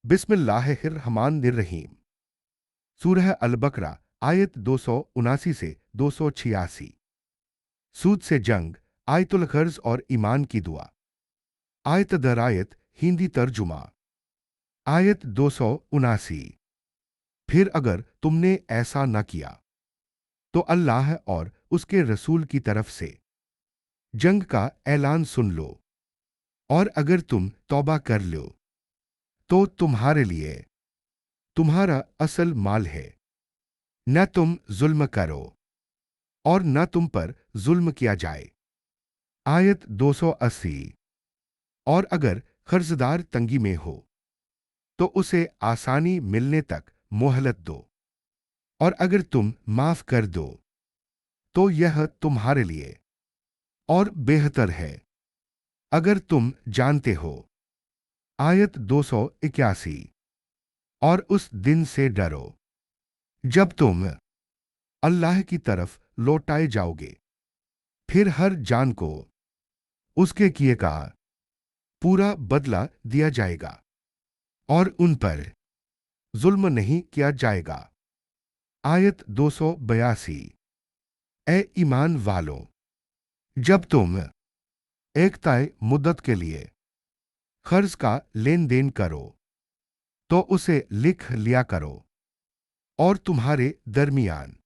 बिस्मिल्लाहिर्रहमानिर्रहीम। सूरह अल-बकरा आयत 279 से 286। सूद से जंग, आयतुल गर्ज और ईमान की दुआ। आयत दर आयत हिंदी तर्जुमा। आयत 279। फिर अगर तुमने ऐसा न किया तो अल्लाह और उसके रसूल की तरफ से जंग का ऐलान सुन लो, और अगर तुम तौबा कर लो तो तुम्हारे लिए तुम्हारा असल माल है। न तुम जुल्म करो और न तुम पर जुल्म किया जाए। आयत 280। और अगर कर्जदार तंगी में हो तो उसे आसानी मिलने तक मोहलत दो, और अगर तुम माफ कर दो तो यह तुम्हारे लिए और बेहतर है, अगर तुम जानते हो। आयत 281। और उस दिन से डरो जब तुम अल्लाह की तरफ लौटाए जाओगे, फिर हर जान को उसके किए का पूरा बदला दिया जाएगा, और उन पर जुल्म नहीं किया जाएगा। आयत 282। ए ईमान वालों, जब तुम एक तय मुद्दत के लिए कर्ज का लेन देन करो तो उसे लिख लिया करो, और तुम्हारे दरमियान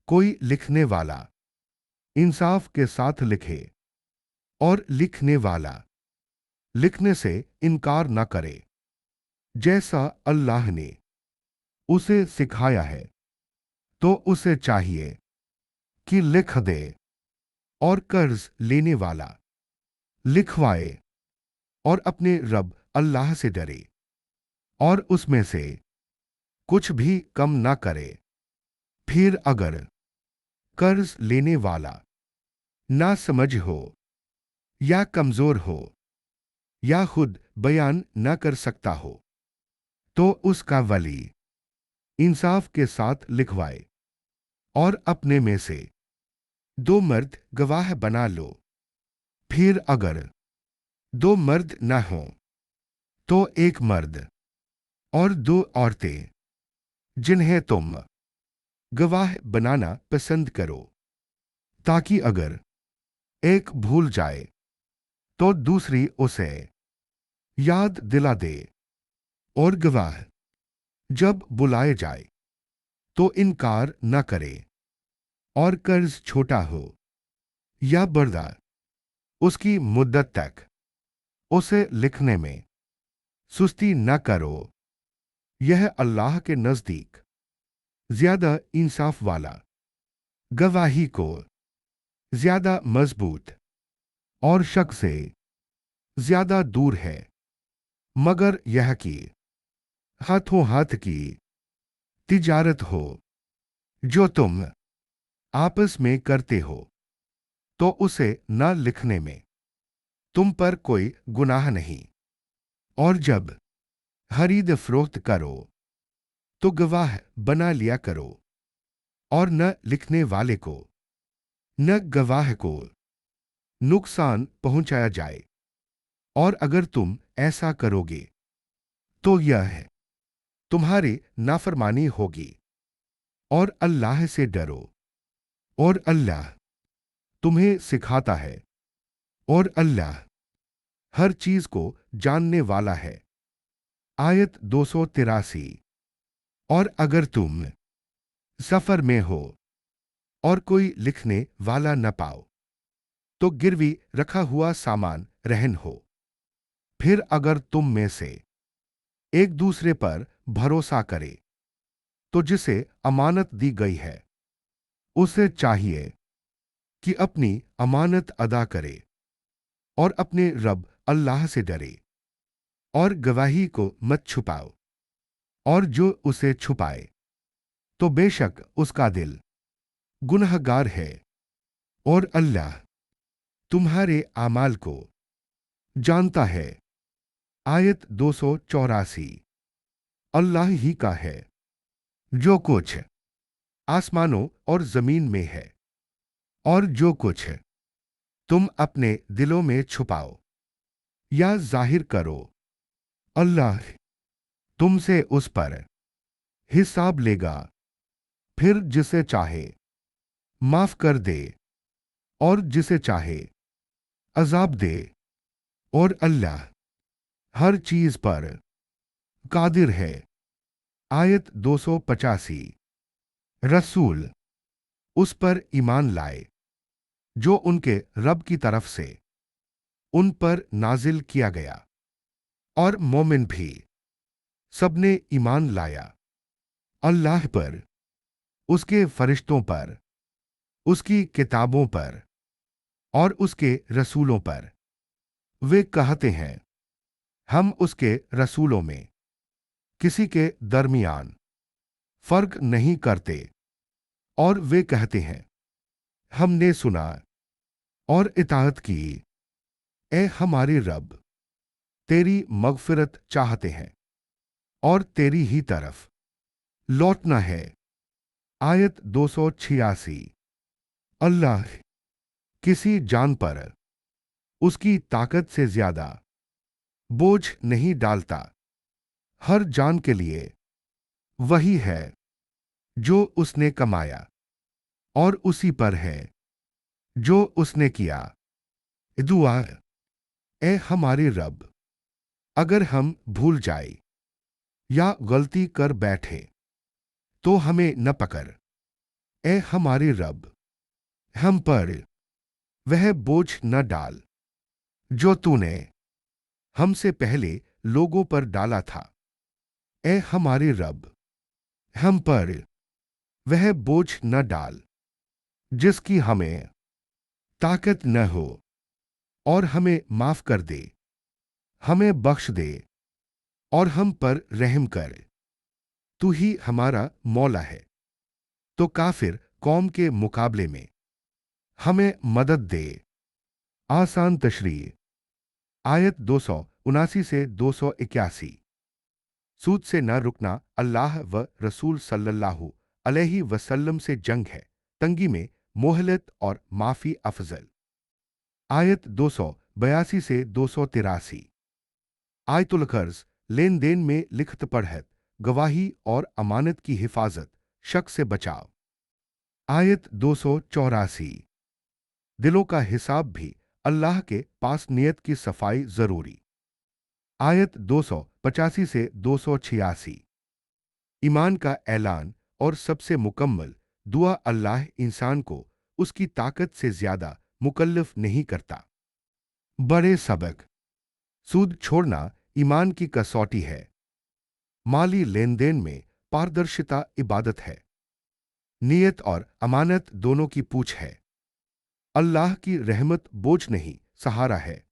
कोई लिखने वाला इंसाफ के साथ लिखे, और लिखने वाला लिखने से इनकार न करे, जैसा अल्लाह ने उसे सिखाया है। तो उसे चाहिए कि लिख दे, और कर्ज लेने वाला लिखवाए, और अपने रब अल्लाह से डरे, और उसमें से कुछ भी कम ना करे। फिर अगर कर्ज लेने वाला ना समझ हो, या कमजोर हो, या खुद बयान न कर सकता हो, तो उसका वली इंसाफ के साथ लिखवाए, और अपने में से दो मर्द गवाह बना लो। फिर अगर दो मर्द न हों तो एक मर्द और दो औरतें जिन्हें तुम गवाह बनाना पसंद करो, ताकि अगर एक भूल जाए तो दूसरी उसे याद दिला दे। और गवाह जब बुलाए जाए तो इनकार न करे, और कर्ज छोटा हो या बड़ा, उसकी मुद्दत तक उसे लिखने में सुस्ती न करो। यह अल्लाह के नजदीक ज्यादा इंसाफ वाला, गवाही को ज्यादा मजबूत और शक से ज्यादा दूर है, मगर यह कि हाथों हाथ की तिजारत हो जो तुम आपस में करते हो, तो उसे न लिखने में तुम पर कोई गुनाह नहीं। और जब खरीद फरोख्त करो तो गवाह बना लिया करो, और न लिखने वाले को न गवाह को नुकसान पहुंचाया जाए। और अगर तुम ऐसा करोगे तो यह तुम्हारी नाफरमानी होगी, और अल्लाह से डरो, और अल्लाह तुम्हें सिखाता है, और अल्लाह हर चीज को जानने वाला है। आयत 283। और अगर तुम सफर में हो और कोई लिखने वाला न पाओ तो गिरवी रखा हुआ सामान रहन हो। फिर अगर तुम में से एक दूसरे पर भरोसा करे तो जिसे अमानत दी गई है उसे चाहिए कि अपनी अमानत अदा करे, और अपने रब अल्लाह से डरे, और गवाही को मत छुपाओ। और जो उसे छुपाए तो बेशक उसका दिल गुनहगार है, और अल्लाह तुम्हारे आमाल को जानता है। आयत 284। अल्लाह ही का है जो कुछ आसमानों और जमीन में है, और जो कुछ तुम अपने दिलों में छुपाओ या जाहिर करो, अल्लाह तुमसे उस पर हिसाब लेगा, फिर जिसे चाहे माफ कर दे और जिसे चाहे अजाब दे। और अल्लाह हर चीज पर कादिर है। आयत 285। रसूल उस पर ईमान लाए जो उनके रब की तरफ से उन पर नाजिल किया गया, और मोमिन भी सबने ईमान लाया अल्लाह पर, उसके फरिश्तों पर, उसकी किताबों पर और उसके रसूलों पर। वे कहते हैं हम उसके रसूलों में किसी के दरमियान फर्क नहीं करते, और वे कहते हैं हमने सुना और इताअत की। ए हमारे रब, तेरी मगफिरत चाहते हैं और तेरी ही तरफ लौटना है। आयत 286। अल्लाह किसी जान पर उसकी ताकत से ज्यादा बोझ नहीं डालता। हर जान के लिए वही है जो उसने कमाया, और उसी पर है जो उसने किया। दुआ, ए हमारे रब, अगर हम भूल जाए या गलती कर बैठे तो हमें न पकड़। ए हमारे रब, हम पर वह बोझ न डाल जो तूने हमसे पहले लोगों पर डाला था। ए हमारे रब, हम पर वह बोझ न डाल जिसकी हमें ताकत न हो, और हमें माफ कर दे, हमें बख्श दे और हम पर रहम कर। तू ही हमारा मौला है, तो काफिर कौम के मुकाबले में हमें मदद दे। आसान तशरीह। आयत 279 से 281। सूद से न रुकना अल्लाह व रसूल सल्लल्लाहु अलैहि वसल्लम से जंग है, तंगी में मोहलत और माफी अफजल। आयत 282 से 283। आयतुल कर्ज लेन देन में लिखत पढ़त, गवाही और अमानत की हिफाजत, शक से बचाव। आयत 284। दिलों का हिसाब भी अल्लाह के पास नियत की सफाई जरूरी। आयत 285 से 286। ईमान का ऐलान और सबसे मुकम्मल दुआ अल्लाह इंसान को उसकी ताकत से ज्यादा मुकल्लफ नहीं करता। बड़े सबक। सूद छोड़ना ईमान की कसौटी है। माली लेन देन में पारदर्शिता इबादत है। नियत और अमानत दोनों की पूछ है। अल्लाह की रहमत बोझ नहीं, सहारा है।